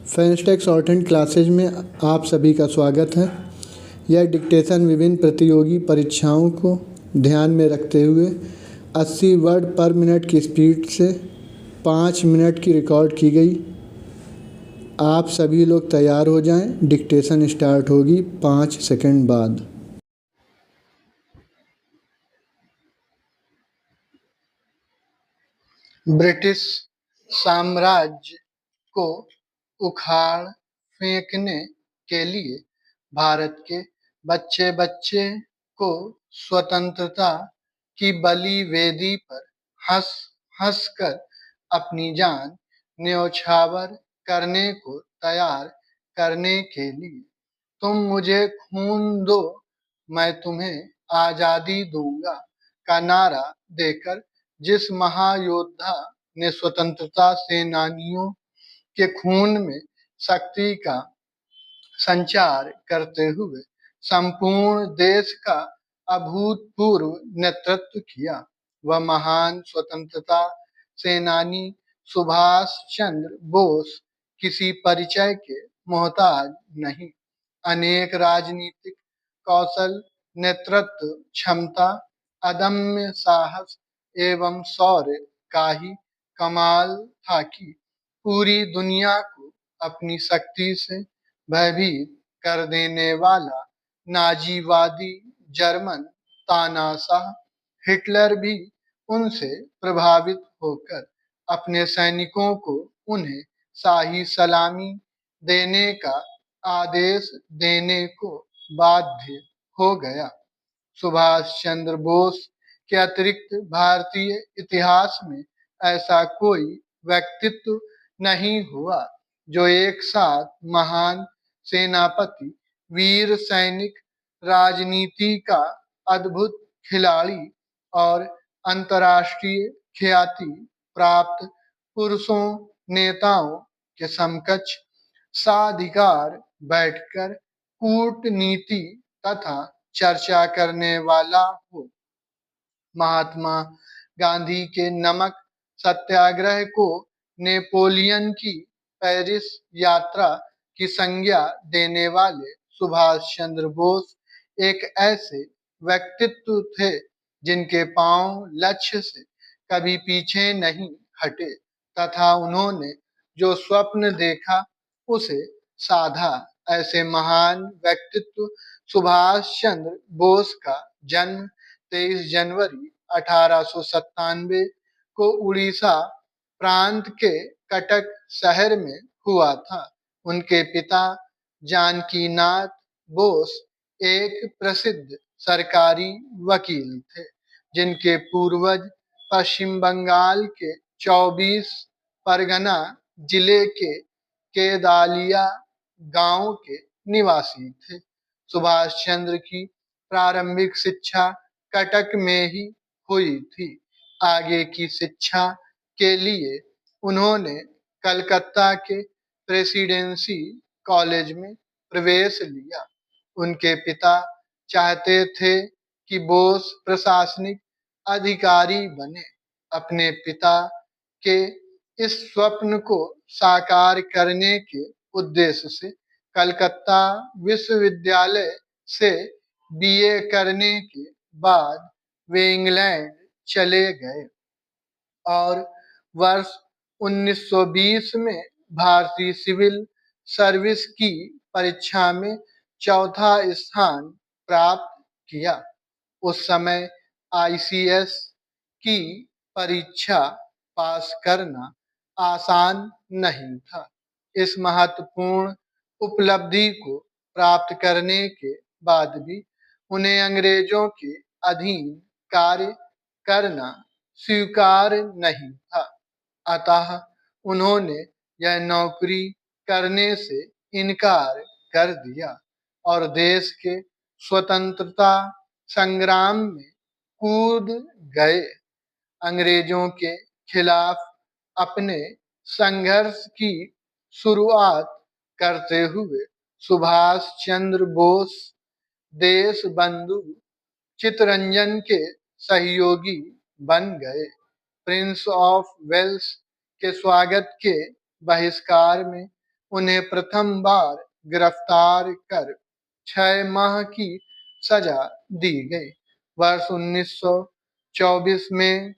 फेंसटेक shorthand classes में आप सभी का स्वागत है। यह डिक्टेशन विभिन्न प्रतियोगी परीक्षाओं को ध्यान में रखते हुए 80 वर्ड पर मिनट की स्पीड से 5 मिनट की रिकॉर्ड की गई। आप सभी लोग तैयार हो जाएं, डिक्टेशन स्टार्ट होगी 5 सेकंड बाद। ब्रिटिश साम्राज्य को उखाड़ फेंकने के लिए भारत के बच्चे बच्चे को स्वतंत्रता की बलि वेदी पर हंस हंस कर अपनी जान न्यौछावर करने को तैयार करने के लिए तुम मुझे खून दो मैं तुम्हें आजादी दूंगा का नारा देकर जिस महायोद्धा ने स्वतंत्रता सेनानियों के खून में शक्ति का संचार करते हुए संपूर्ण देश का अभूतपूर्व नेतृत्व किया, वह महान स्वतंत्रता सेनानी सुभाष चंद्र बोस किसी परिचय के मोहताज नहीं। अनेक राजनीतिक कौशल, नेतृत्व क्षमता, अदम्य साहस एवं शौर्य का ही कमाल था कि पूरी दुनिया को अपनी शक्ति से भयभीत कर देने वाला नाजीवादी जर्मन तानाशाह हिटलर भी उनसे प्रभावित होकर अपने सैनिकों को उन्हें शाही सलामी देने का आदेश देने को बाध्य हो गया। सुभाष चंद्र बोस के अतिरिक्त भारतीय इतिहास में ऐसा कोई व्यक्तित्व नहीं हुआ जो एक साथ महान सेनापति, वीर सैनिक, राजनीति का अद्भुत खिलाड़ी और अंतर्राष्ट्रीय ख्याति प्राप्त पुरुषों नेताओं के समकक्ष साधिकार बैठकर कूटनीति तथा चर्चा करने वाला हो। महात्मा गांधी के नमक सत्याग्रह को नेपोलियन की पेरिस यात्रा की संज्ञा देने वाले सुभाष चंद्र बोस एक ऐसे व्यक्तित्व थे जिनके पांव लक्ष्य से कभी पीछे नहीं हटे तथा उन्होंने जो स्वप्न देखा उसे साधा। ऐसे महान व्यक्तित्व सुभाष चंद्र बोस का जन्म 23 जनवरी 1897 को उड़ीसा प्रांत के कटक शहर में हुआ था। उनके पिता जानकीनाथ बोस एक प्रसिद्ध सरकारी वकील थे, जिनके पूर्वज पश्चिम बंगाल के 24 परगना जिले के केदालिया गांव के निवासी थे। सुभाष चंद्र की प्रारंभिक शिक्षा कटक में ही हुई थी। आगे की शिक्षा के लिए उन्होंने कलकत्ता के प्रेसिडेंसी कॉलेज में प्रवेश लिया। उनके पिता चाहते थे कि बोस प्रशासनिक अधिकारी बने। अपने पिता के इस स्वप्न को साकार करने के उद्देश्य से कलकत्ता विश्वविद्यालय से बीए करने के बाद वे इंग्लैंड चले गए और वर्ष 1920 में भारतीय सिविल सर्विस की परीक्षा में चौथा स्थान प्राप्त किया। उस समय आईसीएस की परीक्षा पास करना आसान नहीं था। इस महत्वपूर्ण उपलब्धि को प्राप्त करने के बाद भी उन्हें अंग्रेजों के अधीन कार्य करना स्वीकार नहीं था, अतः उन्होंने यह नौकरी करने से इनकार कर दिया और देश के स्वतंत्रता संग्राम में कूद गए। अंग्रेजों के खिलाफ अपने संघर्ष की शुरुआत करते हुए सुभाष चंद्र बोस देश बंधु चित्तरंजन के सहयोगी बन गए। प्रिंस ऑफ वेल्स के स्वागत के बहिष्कार में उन्हें प्रथम बार गिरफ्तार कर 6 माह की सजा दी गई। वर्ष 1924 में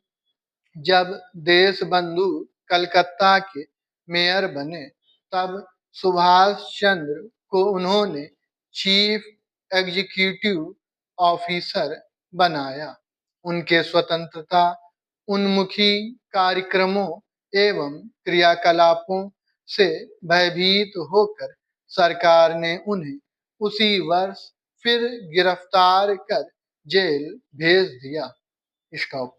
जब देशबंधु कलकत्ता के मेयर बने, तब सुभाष चंद्र को उन्होंने चीफ एग्जीक्यूटिव ऑफिसर बनाया। उनके स्वतंत्रता उन्मुखी कार्यक्रमों एवं क्रियाकलापों से भयभीत होकर सरकार ने उन्हें उसी वर्ष फिर गिरफ्तार कर जेल भेज दिया। स्टॉप।